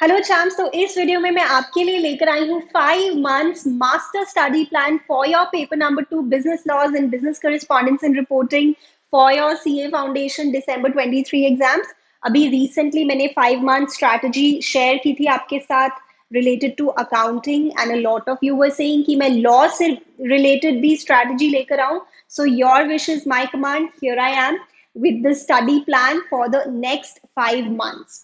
Hello चैम्स। तो इस video में मैं आपके लिए लेकर आई हूँ 5 months master study plan for your paper number 2 business laws and business correspondence and reporting for your CA foundation December 23 exams. अभी रिसेंटली मैंने 5 month स्ट्रैटेजी शेयर की थी आपके साथ related to accounting and a lot of you were saying कि मैं law से related भी स्ट्रैटेजी लेकर आऊँ। So your wish is my command, here I am with the study plan for the next 5 months।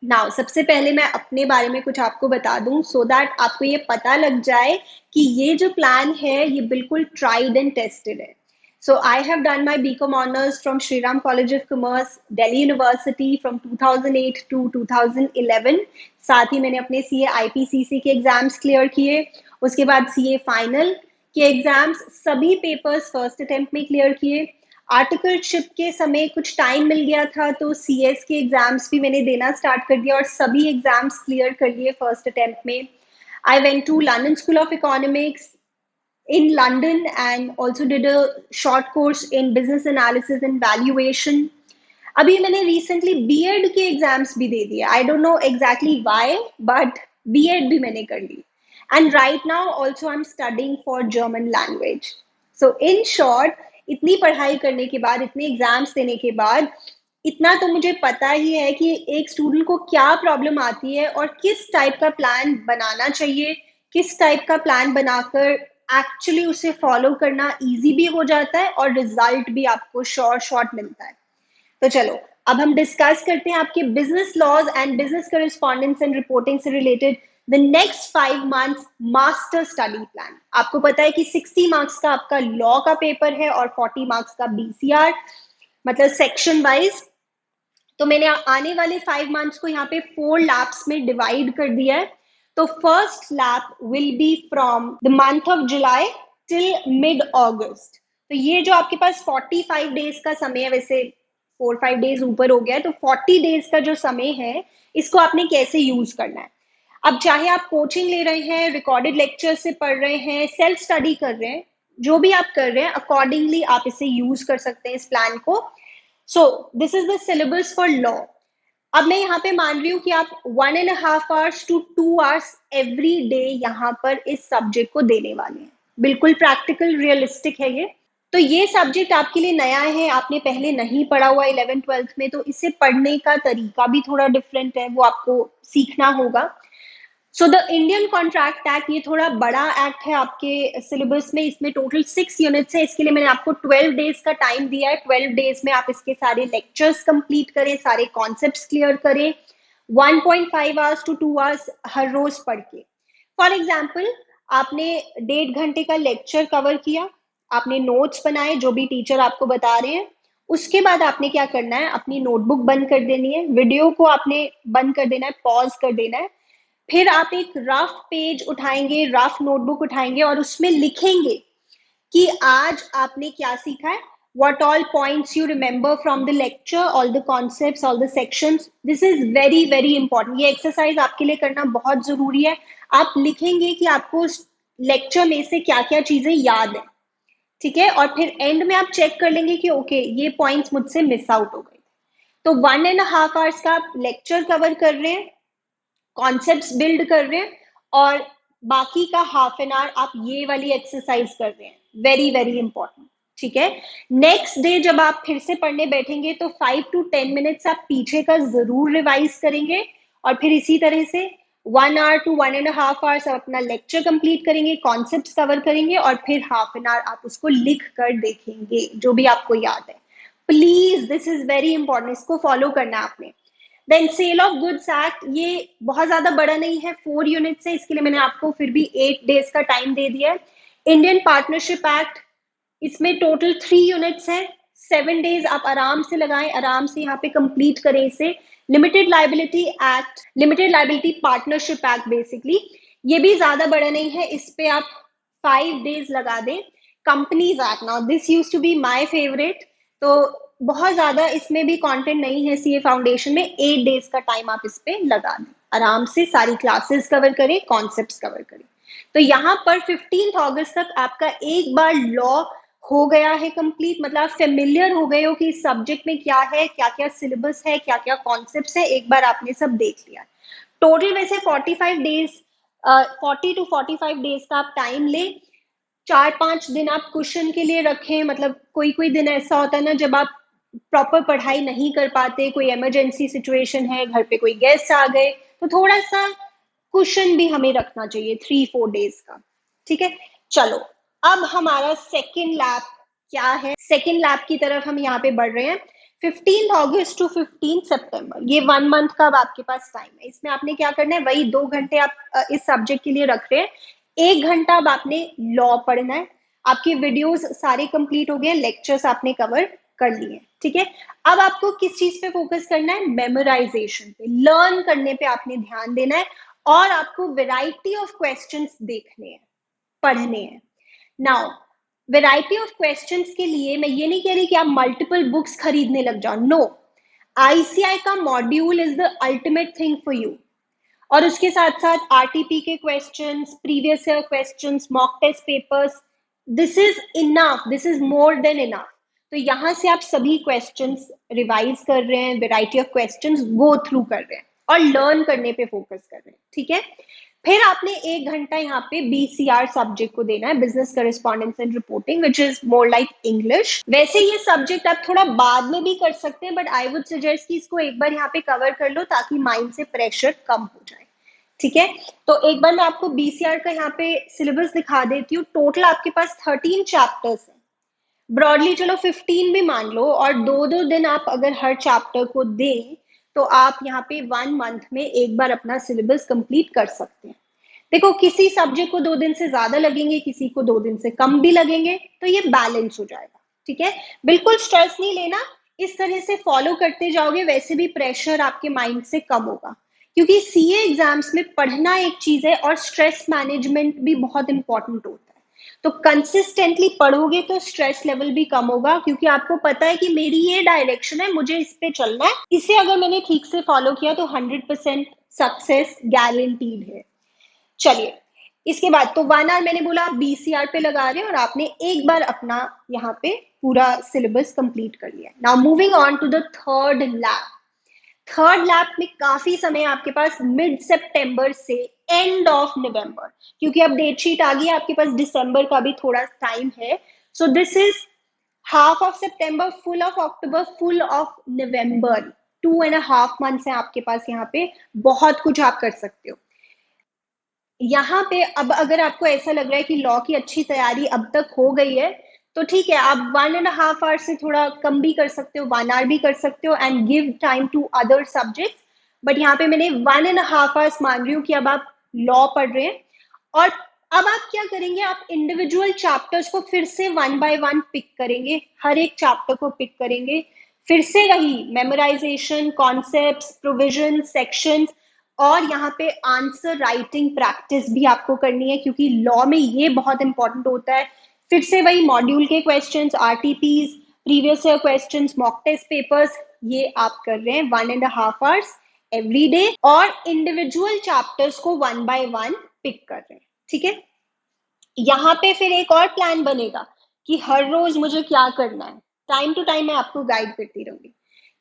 Now सबसे पहले मैं अपने बारे में कुछ आपको बता दूं सो दैट आपको ये पता लग जाए कि ये जो प्लान है ये बिल्कुल ट्राइड एंड टेस्टेड है। So I have done my BCom honours from Shri Ram College of Commerce Delhi University from 2008 to 2011। साथ ही मैंने अपने सीए आईपीसीसी के एग्जाम्स क्लियर किए। उसके बाद सीए फाइनल के एग्जाम्स सभी पेपर्स फर्स्ट अटेम्प्ट में क्लियर किए। आर्टिकलशिप के समय कुछ टाइम मिल गया था तो सीएस के एग्जाम्स भी मैंने देना स्टार्ट कर दिया और सभी एग्जाम्स क्लियर कर लिए फर्स्ट अटेम्प्ट में। I went to London School of Economics in London and also did a short course in business analysis and valuation. अभी मैंने recently बीएड के एग्जाम्स भी दे दिए। I don't know exactly why but BEd भी मैंने कर ली and right now also I am studying for German language. So in short इतनी पढ़ाई करने के बाद, इतने एग्जाम्स देने के बाद इतना तो मुझे पता ही है कि एक स्टूडेंट को क्या प्रॉब्लम आती है और किस टाइप का प्लान बनाना चाहिए, किस टाइप का प्लान बनाकर एक्चुअली उसे फॉलो करना इजी भी हो जाता है और रिजल्ट भी आपको शॉर्ट मिलता है। तो चलो अब हम डिस्कस करते हैं आपके business laws and business correspondence and reporting से related the next 5 months master study plan. आपको पता है कि 60 मार्क्स का आपका लॉ का पेपर है और 40 मार्क्स का बीसीआर, मतलब सेक्शन वाइज। तो मैंने आने वाले 5 months को यहाँ पे 4 लैप्स में डिवाइड कर दिया है। तो first lap will be from the month of July till mid August. तो ये जो आपके पास 45 डेज का समय है, वैसे 4-5 डेज ऊपर हो गया है, तो 40 डेज का जो समय है इसको आपने कैसे यूज करना है। अब चाहे आप कोचिंग ले रहे हैं, रिकॉर्डेड लेक्चर से पढ़ रहे हैं, सेल्फ स्टडी कर रहे हैं, जो भी आप कर रहे हैं अकॉर्डिंगली आप इसे यूज कर सकते हैं इस प्लान को। So this is the syllabus for law. अब मैं यहाँ पे मान रही हूँ कि आप 1.5 hours to 2 hours every day यहाँ पर इस सब्जेक्ट को देने वाले हैं। बिल्कुल प्रैक्टिकल रियलिस्टिक है ये। तो ये सब्जेक्ट आपके लिए नया है, आपने पहले नहीं पढ़ा हुआ 11th-12th में, तो इसे पढ़ने का तरीका भी थोड़ा डिफरेंट है, वो आपको सीखना होगा। So the Indian contract act ये थोड़ा बड़ा एक्ट है आपके सिलेबस में। इसमें टोटल 6 यूनिट्स है। इसके लिए मैंने आपको 12 डेज का टाइम दिया है। 12 डेज में आप इसके सारे लेक्चर्स कंप्लीट करें, सारे कॉन्सेप्ट्स क्लियर करें, 1.5 hours to 2 hours हर रोज पढ़ के। फॉर एग्जाम्पल आपने 1.5 घंटे का लेक्चर कवर किया, आपने नोट्स बनाए जो भी टीचर आपको बता रहे हैं। उसके बाद आपने क्या करना है, अपनी नोटबुक बंद कर देनी है, वीडियो को आपने बंद कर देना है, पॉज कर देना है। फिर आप एक रफ पेज उठाएंगे, रफ नोटबुक उठाएंगे और उसमें लिखेंगे कि आज आपने क्या सीखा है, what all points you remember from the lecture, all the concepts, all the sections. This is very very important. ये एक्सरसाइज आपके लिए करना बहुत जरूरी है। आप लिखेंगे कि आपको उस लेक्चर में से क्या क्या चीजें याद है, ठीक है, और फिर एंड में आप चेक कर लेंगे कि ओके ये पॉइंट्स मुझसे मिस आउट हो गए। तो 1.5 hours का आप लेक्चर कवर कर रहे हैं, कॉन्सेप्ट्स बिल्ड कर रहे हैं और बाकी का ½ an hour आप ये वाली एक्सरसाइज कर रहे हैं। वेरी वेरी इंपॉर्टेंट, ठीक है। नेक्स्ट डे जब आप फिर से पढ़ने बैठेंगे तो 5 to 10 minutes आप पीछे का जरूर रिवाइज करेंगे और फिर इसी तरह से 1 hour to 1.5 hours आप अपना लेक्चर कंप्लीट करेंगे, कॉन्सेप्ट्स कवर करेंगे और फिर ½ an hour आप उसको लिख कर देखेंगे जो भी आपको याद है। Please this is very important, इसको फॉलो करना आपने। Then Sale of Goods Act, ये बहुत ज्यादा बड़ा नहीं है, 4 यूनिट्स है, इसके लिए मैंने आपको फिर भी 8 डेज का टाइम दे दिया है। इंडियन पार्टनरशिप एक्ट, इसमें टोटल 3 यूनिट्स है, 7 डेज आप आराम से लगाएं, आराम से यहाँ पे कंप्लीट करें इसे। Limited liability act, limited liability partnership act basically, ये भी ज्यादा बड़ा नहीं है, इस पे आप 5 डेज लगा दें। Companies Act, now this used to be my favourite, तो बहुत ज्यादा इसमें भी कंटेंट नहीं है सीए फाउंडेशन में, 8 डेज का टाइम आप इस पे लगा दें, आराम से सारी क्लासेस कवर करें, कॉन्सेप्ट्स कवर करें। तो यहाँ पर 15 अगस्त तक आपका एक बार लॉ हो गया है कंप्लीट, मतलब आप फेमिलियर हो गए हो कि इस सब्जेक्ट में क्या है, क्या क्या सिलेबस है, क्या क्या कॉन्सेप्ट्स है, एक बार आपने सब देख लिया। टोटल वैसे 45 डेज 40 to 45 डेज का आप टाइम ले। 4-5 दिन आप क्वेश्चन के लिए रखें, मतलब कोई कोई दिन ऐसा होता है ना जब आप प्रॉपर पढ़ाई नहीं कर पाते, कोई इमरजेंसी सिचुएशन है, घर पे कोई गेस्ट आ गए, तो थोड़ा सा क्वेश्चन भी हमें रखना चाहिए 3-4 डेज का। ठीक है, चलो अब हमारा सेकेंड लैब क्या है, सेकेंड लैब की तरफ हम यहाँ पे बढ़ रहे हैं। 15 अगस्त टू 15 सितंबर, ये 1 मंथ का अब आपके पास टाइम है। इसमें आपने क्या करना है, वही 2 घंटे आप इस सब्जेक्ट के लिए रख रहे हैं। 1 घंटा अब आपने लॉ पढ़ना है। आपके वीडियोस सारे कंप्लीट हो गए, लेक्चर्स आपने कवर कर लिए। ठीक है, अब आपको किस चीज पे फोकस करना है, मेमोराइजेशन पे, लर्न करने पे आपने ध्यान देना है, और आपको वैरायटी ऑफ क्वेश्चंस देखने हैं, पढ़ने हैं। नाउ वैरायटी ऑफ क्वेश्चंस के लिए मैं ये नहीं कह रही कि आप मल्टीपल बुक्स खरीदने लग जाओ, नो। आईसीआई का module is the ultimate thing for you, और उसके साथ साथ आरटीपी के questions, previous year questions, mock test papers, this is enough, this is more than enough. तो यहाँ से आप सभी क्वेश्चंस रिवाइज कर रहे हैं, variety of questions go through कर रहे हैं और लर्न करने पे फोकस कर रहे हैं। ठीक है, फिर आपने 1 घंटा यहाँ पे बीसीआर सब्जेक्ट को देना है, business correspondence and reporting, which is more like English. वैसे ये सब्जेक्ट आप थोड़ा बाद में भी कर सकते हैं, बट आई वुड सजेस्ट कि इसको एक बार यहाँ पे कवर कर लो ताकि माइंड से प्रेशर कम हो जाए। ठीक है, तो एक बार मैं आपको बीसीआर का यहाँ पे सिलेबस दिखा देती हूँ। टोटल आपके पास 13 चैप्टर्स हैं, ब्रॉडली चलो 15 भी मान लो, और 2-2 दिन आप अगर हर चैप्टर को दें तो आप यहाँ पे 1 मंथ में एक बार अपना सिलेबस कंप्लीट कर सकते हैं। देखो, किसी सब्जेक्ट को 2 दिन से ज्यादा लगेंगे, किसी को 2 दिन से कम भी लगेंगे, तो ये बैलेंस हो जाएगा। ठीक है, बिल्कुल स्ट्रेस नहीं लेना, इस तरह से फॉलो करते जाओगे, वैसे भी प्रेशर आपके माइंड से कम होगा। क्योंकि सीए एग्जाम्स में पढ़ना एक चीज है और स्ट्रेस मैनेजमेंट भी बहुत इंपॉर्टेंट होता है। तो कंसिस्टेंटली पढ़ोगे तो स्ट्रेस लेवल भी कम होगा, क्योंकि आपको पता है कि मेरी ये डायरेक्शन है, मुझे इस पे चलना है, इसे अगर मैंने ठीक से फॉलो किया तो 100% सक्सेस गारंटीड है। चलिए, इसके बाद तो 1 आवर मैंने बोला आप बीसीआर पे लगा रहे हैं और आपने एक बार अपना यहाँ पे पूरा सिलेबस कंप्लीट कर लिया। Now moving on to the third lab. Third lab में काफी समय आपके पास, मिड सितंबर से एंड ऑफ नवंबर, क्योंकि अब डेट शीट आ गई है आपके पास, दिसंबर का भी थोड़ा टाइम है। So this is half of September, full of October, full of November, 2.5 months है आपके पास। यहाँ पे बहुत कुछ आप कर सकते हो। यहाँ पे अब अगर आपको ऐसा लग रहा है कि लॉ की अच्छी तैयारी अब तक हो गई है, तो ठीक है, आप 1.5 आवर से थोड़ा कम भी कर सकते हो, 1 आवर भी कर सकते हो, and give time to other subject. But यहाँ पे मैंने 1.5 आवर्स मान रही हूँ कि अब आप लॉ पढ़ रहे हैं। और अब आप क्या करेंगे, आप इंडिविजुअल चैप्टर्स को फिर से 1 by 1 पिक करेंगे, हर एक चैप्टर को पिक करेंगे, फिर से वही मेमोराइजेशन, कॉन्सेप्ट्स, प्रोविजन, सेक्शंस, और यहाँ पे आंसर राइटिंग प्रैक्टिस भी आपको करनी है, क्योंकि लॉ में ये बहुत इंपॉर्टेंट होता है। फिर से वही मॉड्यूल के questions, RTPs, previous year questions, mock test papers, ये आप कर रहे हैं 1.5 आवर्स एवरी डे, और इंडिविजुअल चैप्टर्स को 1 by 1 पिक कर रहे हैं। ठीक है, यहाँ पे फिर एक और प्लान बनेगा कि हर रोज मुझे क्या करना है, टाइम टू टाइम मैं आपको गाइड करती रहूंगी।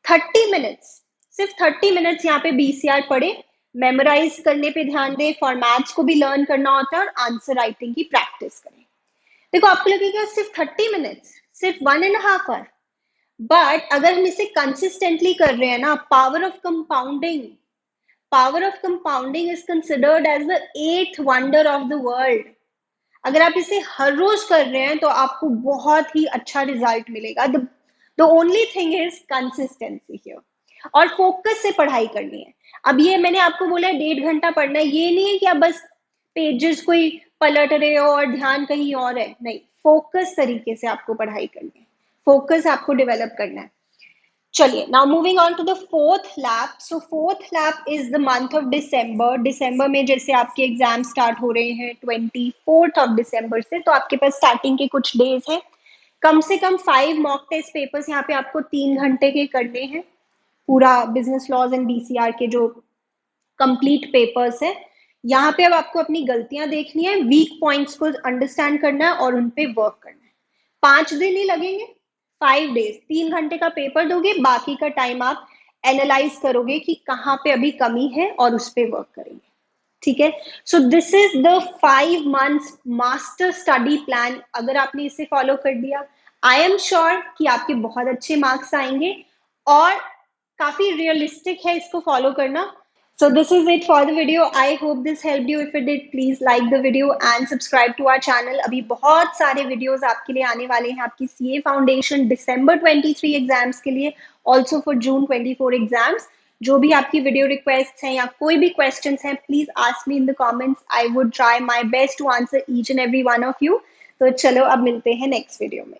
30 मिनट्स, सिर्फ 30 मिनट्स यहाँ पे बीसीआर पढ़े, मेमोराइज करने पे ध्यान दें, फॉर्मेट्स को भी लर्न करना होता है, और आंसर राइटिंग की प्रैक्टिस करें। देखो, आपको लगेगा सिर्फ 30 मिनट्स, सिर्फ 1.5 आवर, बट अगर हम इसे कंसिस्टेंटली कर रहे हैं ना, power of compounding, power of compounding is considered as the 8th wonder of the world. अगर आप इसे हर रोज कर रहे हैं तो आपको बहुत ही अच्छा रिजल्ट मिलेगा। The only thing is consistency here, और फोकस से पढ़ाई करनी है। अब ये मैंने आपको बोला है 1.5 घंटा पढ़ना है, ये नहीं है कि आप बस पेजेस कोई पलट रहे हो और ध्यान कहीं और है, नहीं, फोकस तरीके से आपको पढ़ाई करनी है, फोकस आपको डेवलप करना है। चलिए, now moving on to the fourth lab. So fourth lab is the month of December. दिसंबर में जैसे आपके एग्जाम स्टार्ट हो रहे हैं 24th ऑफ दिसंबर से, तो आपके पास स्टार्टिंग के कुछ डेज हैं। कम से कम 5 मॉक टेस्ट पेपर्स यहाँ पे आपको 3 घंटे के करने हैं, पूरा बिजनेस लॉज एंड बीसीआर के जो कंप्लीट पेपर्स है। यहाँ पे अब आपको अपनी गलतियां देखनी है, वीक पॉइंट्स को अंडरस्टैंड करना है और उन पे वर्क करना है। 5 दिन ही लगेंगे, 5 days, 3 घंटे का पेपर दोगे, बाकी का टाइम आप एनालाइज करोगे कि कहाँ पे अभी कमी है और उस पर वर्क करेंगे। ठीक है। So this is the 5 months master study plan. अगर आपने इसे फॉलो कर दिया, आई एम श्योर कि आपके बहुत अच्छे मार्क्स आएंगे, और काफी रियलिस्टिक है इसको फॉलो करना। So this is it for the video. I hope this helped you. If it did, please like the video and subscribe to our channel. अभी बहुत सारे videos आपके लिए आने वाले हैं आपकी CA Foundation December 23 एग्जाम्स के लिए, also for June 24 एग्जाम्स। जो भी आपकी वीडियो रिक्वेस्ट हैं या कोई भी क्वेश्चंस हैं, please ask me in the comments. I would try my best to answer each and every one of you. तो चलो अब मिलते हैं नेक्स्ट वीडियो में।